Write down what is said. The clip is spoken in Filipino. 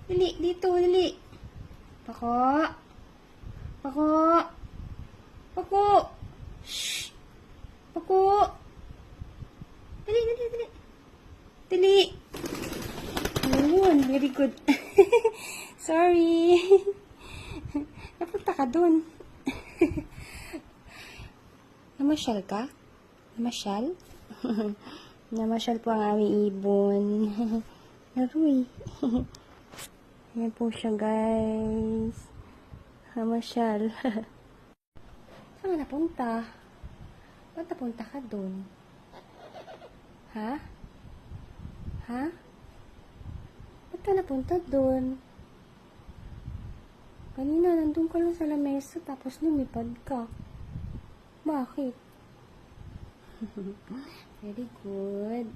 Dali, dito, dali. Pako. Pako. Pako. Shh. Pako. Dali, dali, dali. Dali. Ayun, very good. Sorry. Napunta ka dun. Namasyal ka? Namasyal? Namasyal po ang aming ibon. Naruy. Ayan po siya, guys. Namasyal. Saan ka napunta? Ba't napunta ka dun? Ha? Ha? Ba't ka napunta dun? Kanina, nandun ka lang sa lamesa, tapos lumipad ka. Bakit? Very good.